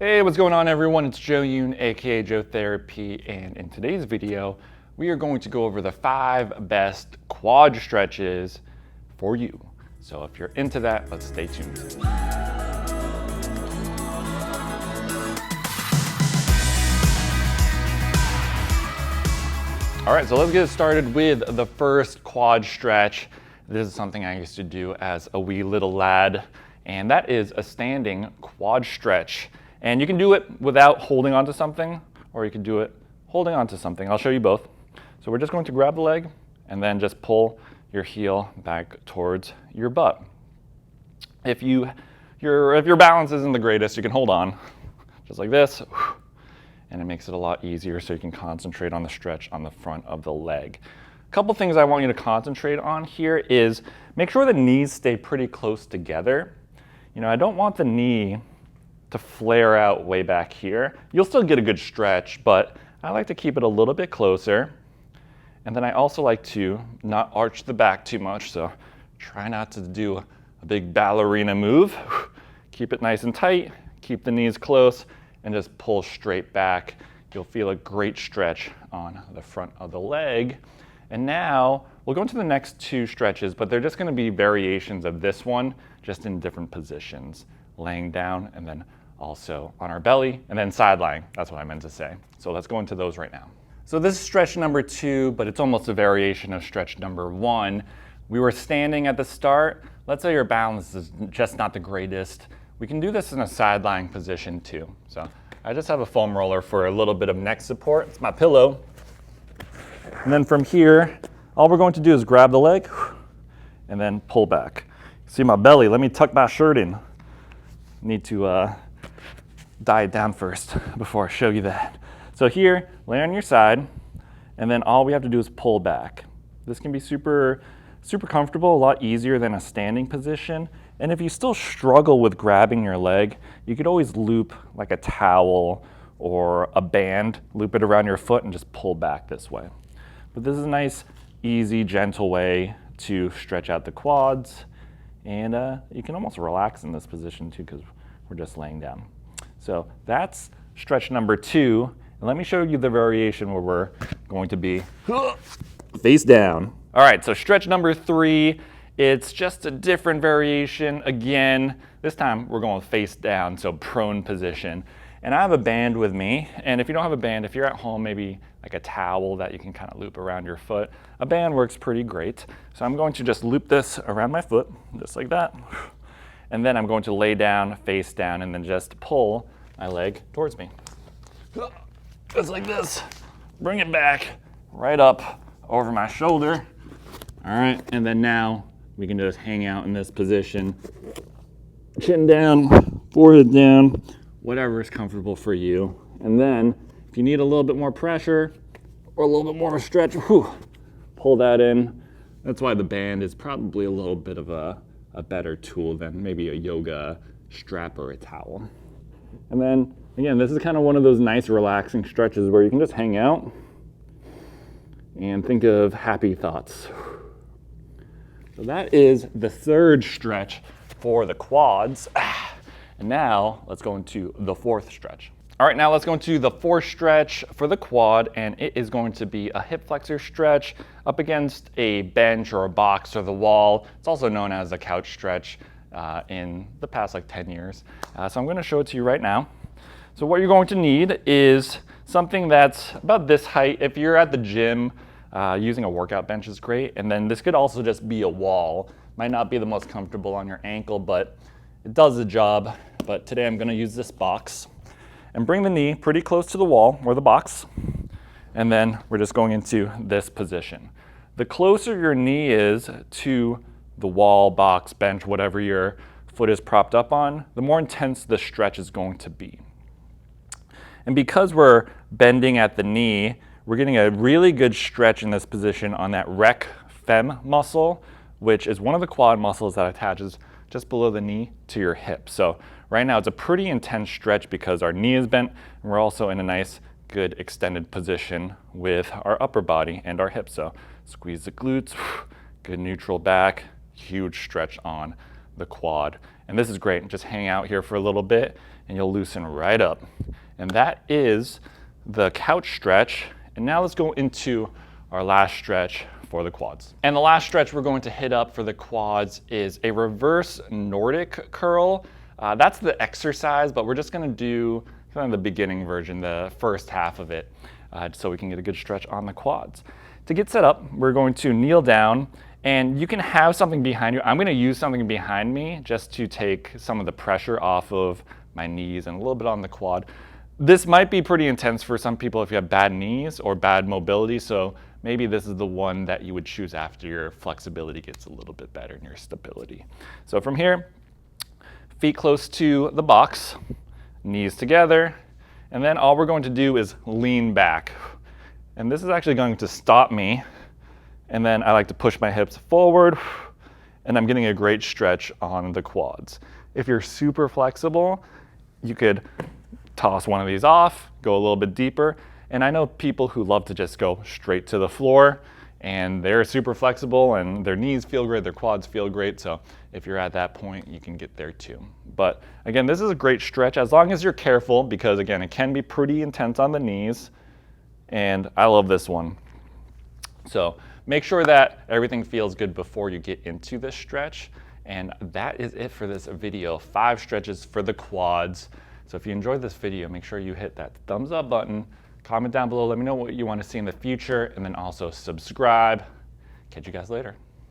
Hey, what's going on everyone? It's Joe Yoon, aka Joetherapy, and in today's video, we are going to go over the 5 best quad stretches for you. So if you're into that, let's stay tuned. All right, so let's get started with the first quad stretch. This is something I used to do as a wee little lad, and that is a standing quad stretch. And you can do it without holding onto something, or you can do it holding onto something. I'll show you both. So we're just going to grab the leg and then just pull your heel back towards your butt. If your balance isn't the greatest, you can hold on just like this, and it makes it a lot easier so you can concentrate on the stretch on the front of the leg. A couple things I want you to concentrate on here is make sure the knees stay pretty close together. You know, I don't want the knee to flare out way back here. You'll still get a good stretch, but I like to keep it a little bit closer. And then I also like to not arch the back too much, so try not to do a big ballerina move. Keep it nice and tight, keep the knees close, and just pull straight back. You'll feel a great stretch on the front of the leg. And now we'll go into the next 2 stretches, but they're just gonna be variations of this one, just in different positions. Laying down and then also on our belly, and then side lying. That's what I meant to say. So let's go into those right now. So this is stretch number 2, but it's almost a variation of stretch number 1. We were standing at the start. Let's say your balance is just not the greatest. We can do this in a side lying position too. So I just have a foam roller for a little bit of neck support. It's my pillow. And then from here, all we're going to do is grab the leg and then pull back. See my belly, let me tuck my shirt in. Need to die it down first before I show you that. So here, lay on your side, and then all we have to do is pull back. This can be super comfortable, a lot easier than a standing position. And if you still struggle with grabbing your leg, you could always loop like a towel or a band, loop it around your foot and just pull back this way. But this is a nice, easy, gentle way to stretch out the quads. And you can almost relax in this position too because we're just laying down. So that's stretch number 2. And let me show you the variation where we're going to be face down. All right, so stretch number 3, it's just a different variation. Again, this time we're going face down, so prone position. And I have a band with me, and if you don't have a band, if you're at home, maybe like a towel that you can kind of loop around your foot, a band works pretty great. So I'm going to just loop this around my foot, just like that. And then I'm going to lay down, face down, and then just pull my leg towards me. Just like this. Bring it back, right up over my shoulder. All right, and then now we can just hang out in this position. Chin down, forehead down, whatever is comfortable for you. And then if you need a little bit more pressure or a little bit more of a stretch, pull that in. That's why the band is probably a little bit of a better tool than maybe a yoga strap or a towel. And then again, this is kind of one of those nice relaxing stretches where you can just hang out and think of happy thoughts. So that is the 3rd stretch for the quads. And now let's go into the 4th stretch. All right, now let's go into the 4th stretch for the quad, and it is going to be a hip flexor stretch up against a bench or a box or the wall. It's also known as a couch stretch in the past like 10 years. So I'm gonna show it to you right now. So what you're going to need is something that's about this height. If you're at the gym, using a workout bench is great. And then this could also just be a wall. Might not be the most comfortable on your ankle, but it does the job. But today I'm gonna use this box. And bring the knee pretty close to the wall or the box. And then we're just going into this position. The closer your knee is to the wall, box, bench, whatever your foot is propped up on, the more intense the stretch is going to be. And because we're bending at the knee, we're getting a really good stretch in this position on that rec fem muscle, which is one of the quad muscles that attaches just below the knee to your hip. So right now it's a pretty intense stretch because our knee is bent and we're also in a nice, good extended position with our upper body and our hips. So squeeze the glutes, good neutral back, huge stretch on the quad. And this is great. Just hang out here for a little bit and you'll loosen right up. And that is the couch stretch. And now let's go into our last stretch for the quads. And the last stretch we're going to hit up for the quads is a reverse Nordic curl. That's the exercise, but we're just gonna do kind of the beginning version, the first half of it, so we can get a good stretch on the quads. To get set up, we're going to kneel down, and you can have something behind you. I'm gonna use something behind me just to take some of the pressure off of my knees and a little bit on the quad. This might be pretty intense for some people if you have bad knees or bad mobility, so maybe this is the one that you would choose after your flexibility gets a little bit better and your stability. So from here, feet close to the box, knees together, and then all we're going to do is lean back. And this is actually going to stop me, and then I like to push my hips forward, and I'm getting a great stretch on the quads. If you're super flexible, you could toss one of these off, go a little bit deeper. And I know people who love to just go straight to the floor, and they're super flexible and their knees feel great, their quads feel great. So if you're at that point, you can get there too. But again, this is a great stretch as long as you're careful, because again, it can be pretty intense on the knees. And I love this one. So make sure that everything feels good before you get into this stretch. And that is it for this video, 5 stretches for the quads. So if you enjoyed this video, make sure you hit that thumbs up button, comment down below, let me know what you want to see in the future, and then also subscribe. Catch you guys later.